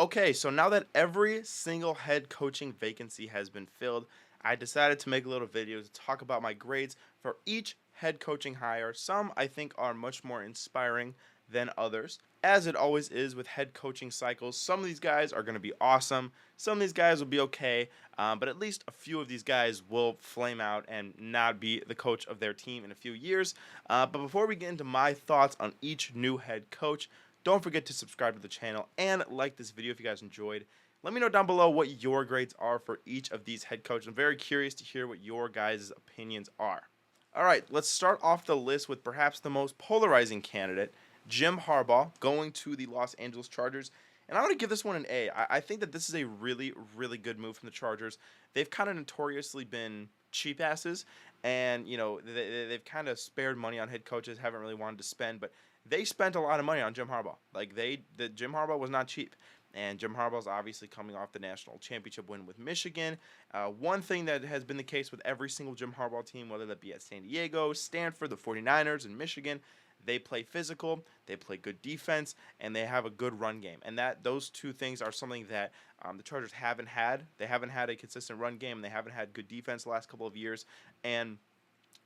Okay, so now that every single head coaching vacancy has been filled, I decided to make a little video to talk about my grades for each head coaching hire. Some I think are much more inspiring than others. As it always is with head coaching cycles, some of these guys are going to be awesome, some of these guys will be okay, but at least a few of these guys will flame out and not be the coach of their team in a few years. But before we get into my thoughts on each new head coach, don't forget to subscribe to the channel and like this video if you guys enjoyed. Let me know down below what your grades are for each of these head coaches. I'm very curious to hear what your guys' opinions are. All right, let's start off the list with perhaps the most polarizing candidate, Jim Harbaugh, going to the Los Angeles Chargers. And I'm going to give this one an A. I think that this is a really, really good move from the Chargers. They've kind of notoriously been cheap asses, and they've kind of spared money on head coaches, haven't really wanted to spend, but they spent a lot of money on Jim Harbaugh. The Jim Harbaugh was not cheap. And Jim Harbaugh's obviously coming off the national championship win with Michigan. One thing that has been the case with every single Jim Harbaugh team, whether that be at San Diego, Stanford, the 49ers, and Michigan, they play physical, they play good defense, and they have a good run game. And those two things are something that the Chargers haven't had. They haven't had a consistent run game, and they haven't had good defense the last couple of years. And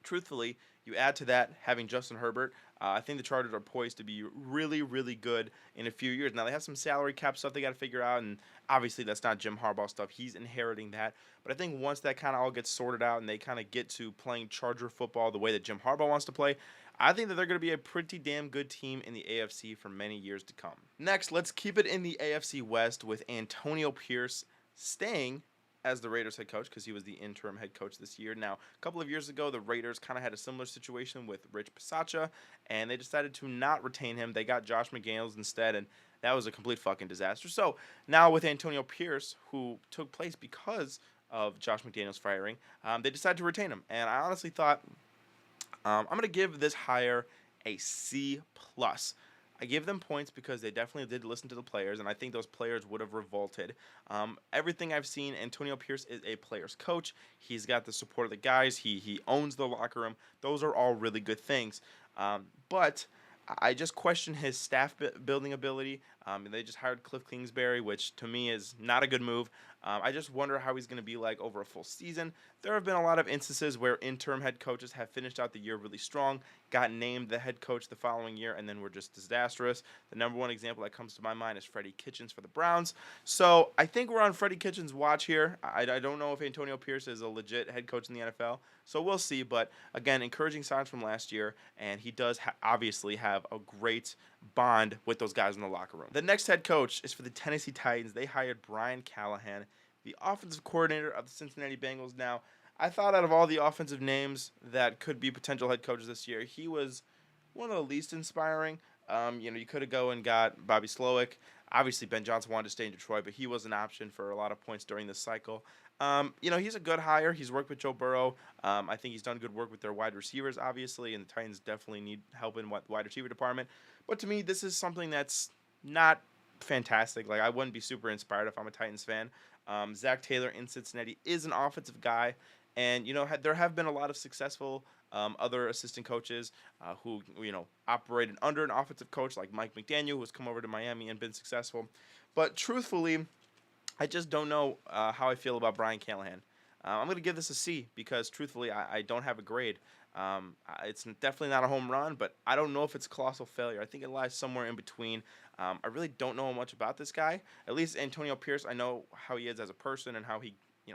truthfully, you add to that having Justin Herbert. I think the Chargers are poised to be really, really good in a few years. Now, they have some salary cap stuff they got to figure out, and obviously that's not Jim Harbaugh stuff. He's inheriting that. But I think once that kind of all gets sorted out and they kind of get to playing Charger football the way that Jim Harbaugh wants to play, I think that they're going to be a pretty damn good team in the AFC for many years to come. Next, let's keep it in the AFC West with Antonio Pierce staying as the Raiders head coach because he was the interim head coach this year. Now, a couple of years ago, the Raiders kind of had a similar situation with Rich Bisaccia, and they decided to not retain him. They got Josh McDaniels instead, and that was a complete fucking disaster. So now with Antonio Pierce, who took place because of Josh McDaniels firing, they decided to retain him. And I honestly thought I'm going to give this hire a C plus. I give them points because they definitely did listen to the players, and I think those players would have revolted. Everything I've seen, Antonio Pierce is a player's coach. He's got the support of the guys. He owns the locker room. Those are all really good things. But I just question his staff building ability. They just hired Cliff Kingsbury, which to me is not a good move. I just wonder how he's going to be like over a full season. There have been a lot of instances where interim head coaches have finished out the year really strong, got named the head coach the following year, and then were just disastrous. The number one example that comes to my mind is Freddie Kitchens for the Browns. So I think we're on Freddie Kitchens' watch here. I don't know if Antonio Pierce is a legit head coach in the NFL, so we'll see. But again, encouraging signs from last year, and he does obviously have a great bond with those guys in the locker room. The next head coach is for the Tennessee Titans. They hired Brian Callahan, the offensive coordinator of the Cincinnati Bengals. Now, I thought out of all the offensive names that could be potential head coaches this year, he was one of the least inspiring. You could have go and got Bobby Slowick. Obviously, Ben Johnson wanted to stay in Detroit, but he was an option for a lot of points during this cycle. He's a good hire. He's worked with Joe Burrow. I think he's done good work with their wide receivers, obviously, and the Titans definitely need help in the wide receiver department. But to me, this is something that's not fantastic. Like, I wouldn't be super inspired if I'm a Titans fan. Zach Taylor in Cincinnati is an offensive guy, and there have been a lot of successful other assistant coaches who operated under an offensive coach like Mike McDaniel, who has come over to Miami and been successful. But truthfully, I just don't know how I feel about Brian Callahan. I'm going to give this a C because, truthfully, I don't have a grade. It's definitely not a home run, but I don't know if it's a colossal failure. I think it lies somewhere in between. I really don't know much about this guy. At least Antonio Pierce, I know how he is as a person and how he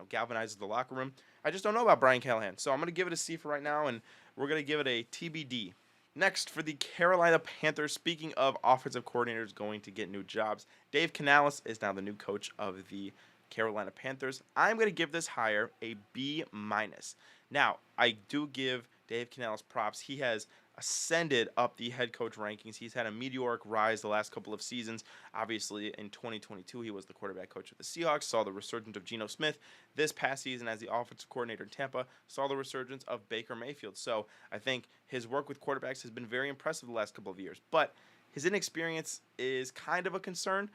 galvanizes the locker room. I just don't know about Brian Callahan. So I'm going to give it a C for right now, and we're going to give it a TBD. Next, for the Carolina Panthers, speaking of offensive coordinators going to get new jobs, Dave Canalis is now the new coach of the Carolina Panthers. I'm going to give this hire a B minus. Now, I do give Dave Canalis props. He has ascended up the head coach rankings. He's had a meteoric rise the last couple of seasons. Obviously, in 2022, he was the quarterback coach of the Seahawks, saw the resurgence of Geno Smith. This past season, as the offensive coordinator in Tampa, saw the resurgence of Baker Mayfield. So I think his work with quarterbacks has been very impressive the last couple of years. But his inexperience is kind of a concern.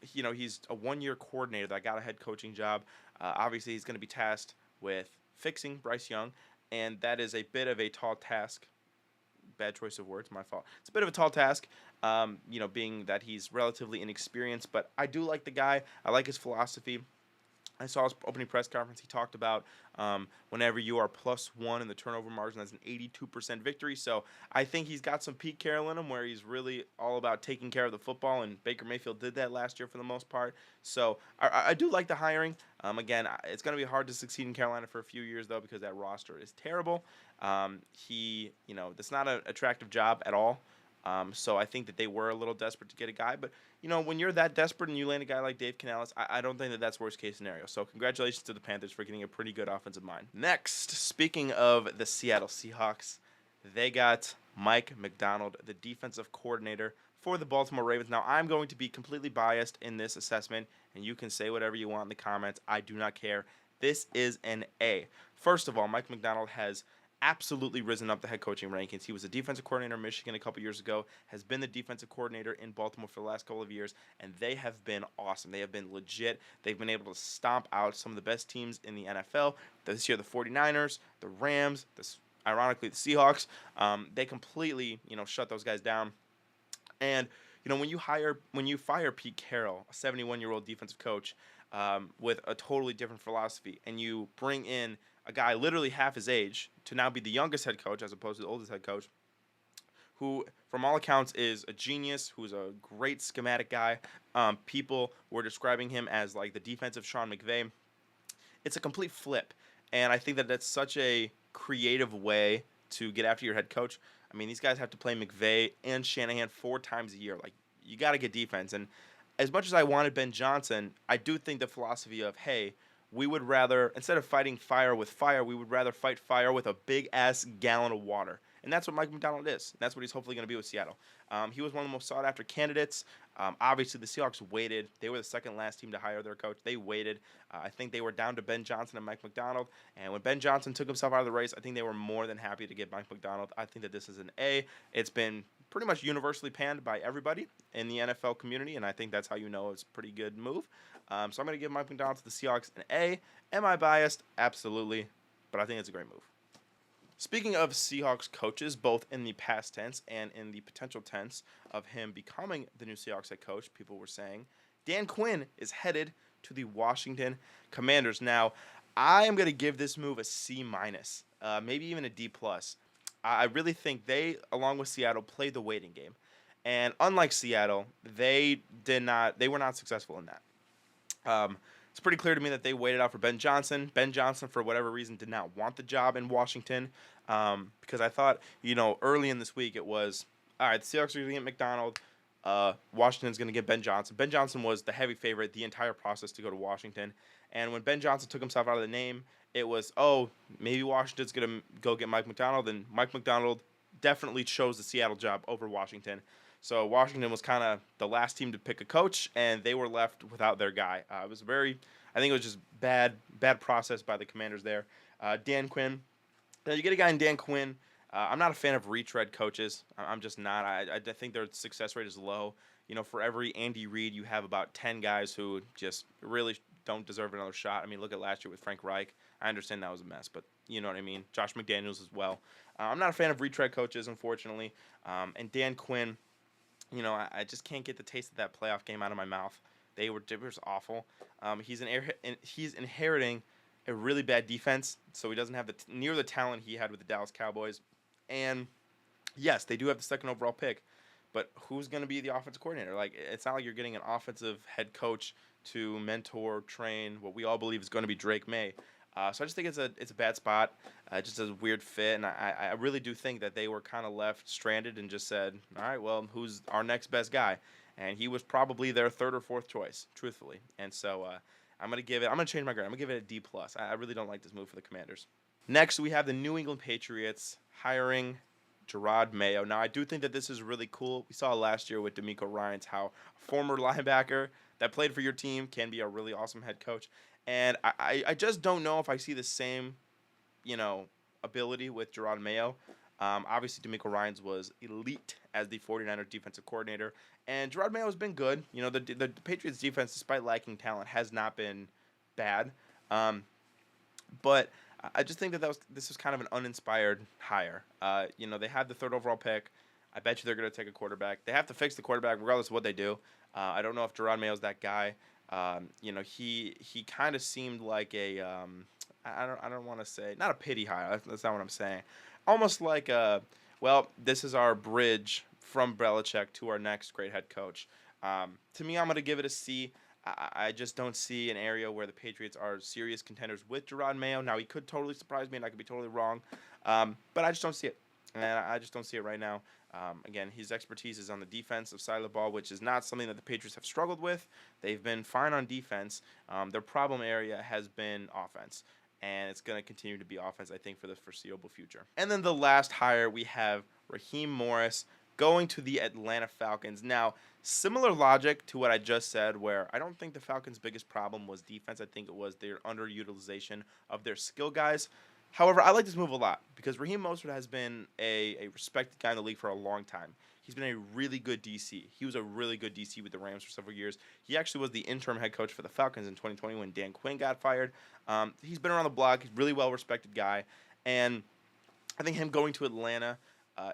He's a one-year coordinator that got a head coaching job. Obviously, he's going to be tasked with fixing Bryce Young, and that is a bit of a tall task Bad choice of words. My fault. It's a bit of a tall task, being that he's relatively inexperienced. But I do like the guy. I like his philosophy. I saw his opening press conference. He talked about whenever you are +1 in the turnover margin, that's an 82% victory. So I think he's got some Pete Carroll in him where he's really all about taking care of the football, and Baker Mayfield did that last year for the most part. So I do like the hiring. Again, it's going to be hard to succeed in Carolina for a few years, though, because that roster is terrible. That's not an attractive job at all. So I think that they were a little desperate to get a guy. But, when you're that desperate and you land a guy like Dave Canalis, I don't think that that's worst case scenario. So congratulations to the Panthers for getting a pretty good offensive mind. Next, speaking of the Seattle Seahawks, they got Mike McDonald, the defensive coordinator for the Baltimore Ravens. Now, I'm going to be completely biased in this assessment, and you can say whatever you want in the comments. I do not care. This is an A. First of all, Mike McDonald has absolutely risen up the head coaching rankings. He was a defensive coordinator in Michigan a couple years ago, has been the defensive coordinator in Baltimore for the last couple of years, and they have been awesome. They have been legit. They've been able to stomp out some of the best teams in the NFL. This year, the 49ers, the Rams, ironically, the Seahawks. They completely, shut those guys down. And, when you fire Pete Carroll, a 71-year-old defensive coach, with a totally different philosophy, and you bring in a guy literally half his age to now be the youngest head coach as opposed to the oldest head coach, who, from all accounts, is a genius, who's a great schematic guy. People were describing him as like the defensive Sean McVay. It's a complete flip, and I think that that's such a creative way to get after your head coach. I mean, these guys have to play McVay and Shanahan 4 times a year. Like, you got to get defense. And as much as I wanted Ben Johnson, I do think the philosophy of, hey, we would rather, instead of fighting fire with fire, we would rather fight fire with a big-ass gallon of water. And that's what Mike McDonald is. That's what he's hopefully going to be with Seattle. He was one of the most sought-after candidates. Obviously, the Seahawks waited. They were the second-last team to hire their coach. They waited. I think they were down to Ben Johnson and Mike McDonald. And when Ben Johnson took himself out of the race, I think they were more than happy to get Mike McDonald. I think that this is an A. It's been pretty much universally panned by everybody in the NFL community, and I think that's how you know it's a pretty good move. So I'm going to give Mike McDonald to the Seahawks an A. Am I biased? Absolutely. But I think it's a great move. Speaking of Seahawks coaches, both in the past tense and in the potential tense of him becoming the new Seahawks head coach, people were saying Dan Quinn is headed to the Washington Commanders. Now, I am going to give this move a C-, maybe even a D+. I really think they, along with Seattle, played the waiting game. And unlike Seattle, they were not successful in that. It's pretty clear to me that they waited out for Ben Johnson. Ben Johnson, for whatever reason, did not want the job in Washington, because I thought, early in this week it was, all right, the Seahawks are going to get McDonald. Washington's going to get Ben Johnson. Ben Johnson was the heavy favorite the entire process to go to Washington. And when Ben Johnson took himself out of the name, it was, maybe Washington's going to go get Mike McDonald. And Mike McDonald definitely chose the Seattle job over Washington. So Washington was kind of the last team to pick a coach, and they were left without their guy. I think it was just bad process by the Commanders there. Dan Quinn. Now you get a guy in Dan Quinn. I'm not a fan of retread coaches. I'm just not. I think their success rate is low. For every Andy Reid, you have about 10 guys who just really don't deserve another shot. I mean, look at last year with Frank Reich. I understand that was a mess, but you know what I mean. Josh McDaniels as well. I'm not a fan of retread coaches, unfortunately. And Dan Quinn, I just can't get the taste of that playoff game out of my mouth. They were awful. He's inheriting a really bad defense, so he doesn't have near the talent he had with the Dallas Cowboys. And yes, they do have the second overall pick, but who's going to be the offensive coordinator? Like, it's not like you're getting an offensive head coach to mentor, train what we all believe is going to be Drake May. So I just think it's a bad spot, just a weird fit, and I really do think that they were kind of left stranded and just said, all right, well, who's our next best guy? And he was probably their third or fourth choice, truthfully. And so I'm going to change my grade. I'm going to give it a D+. I really don't like this move for the Commanders. Next, we have the New England Patriots hiring Gero Mayo. Now, I do think that this is really cool. We saw last year with DeMeco Ryans how a former linebacker that played for your team can be a really awesome head coach. And I just don't know if I see the same, ability with Gero Mayo. Obviously, DeMeco Ryans was elite as the 49ers defensive coordinator. And Gero Mayo has been good. The Patriots defense, despite lacking talent, has not been bad. But I just think that this was kind of an uninspired hire. They had the third overall pick. I bet you they're going to take a quarterback. They have to fix the quarterback regardless of what they do. I don't know if Gero Mayo's that guy. He kind of seemed like a I don't want to say, not a pity hire. That's not what I'm saying. Almost like this is our bridge from Belichick to our next great head coach. To me, I'm going to give it a C. I just don't see an area where the Patriots are serious contenders with Gero Mayo. Now, he could totally surprise me, and I could be totally wrong. But I just don't see it. And I just don't see it right now. Again, his expertise is on the defensive side of the ball, which is not something that the Patriots have struggled with. They've been fine on defense. Their problem area has been offense, and it's going to continue to be offense, I think, for the foreseeable future. And then the last hire, we have Raheem Morris going to the Atlanta Falcons. Now, similar logic to what I just said, where I don't think the Falcons' biggest problem was defense. I think it was their underutilization of their skill guys. However, I like this move a lot because Raheem Mostert has been a respected guy in the league for a long time. He's been a really good DC. He was a really good DC with the Rams for several years. He actually was the interim head coach for the Falcons in 2020 when Dan Quinn got fired. He's been around the block. He's a really well-respected guy. And I think him going to Atlanta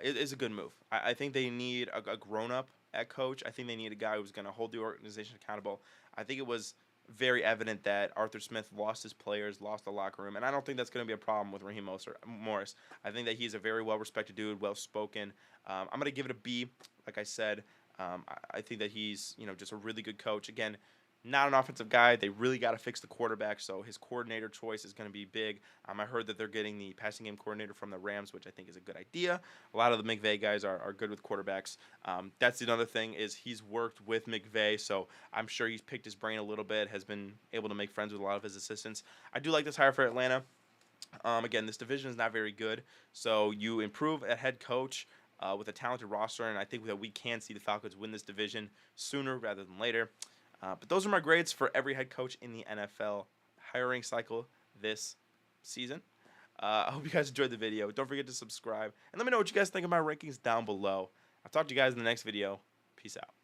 is a good move. I think they need a grown-up at coach. I think they need a guy who's going to hold the organization accountable. I think it was very evident that Arthur Smith lost his players, lost the locker room, and I don't think that's going to be a problem with Raheem Morris. I think that he's a very well-respected dude, well-spoken. I'm going to give it a B, like I said. I think that he's just a really good coach. Again, not an offensive guy. They really got to fix the quarterback, so his coordinator choice is going to be big. I heard that they're getting the passing game coordinator from the Rams, which I think is a good idea. A lot of the McVay guys are good with quarterbacks. That's another thing is he's worked with McVay, so I'm sure he's picked his brain a little bit, has been able to make friends with a lot of his assistants. I do like this hire for Atlanta. Again, this division is not very good, so you improve at head coach with a talented roster, and I think that we can see the Falcons win this division sooner rather than later. But those are my grades for every head coach in the NFL hiring cycle this season. I hope you guys enjoyed the video. Don't forget to subscribe. And let me know what you guys think of my rankings down below. I'll talk to you guys in the next video. Peace out.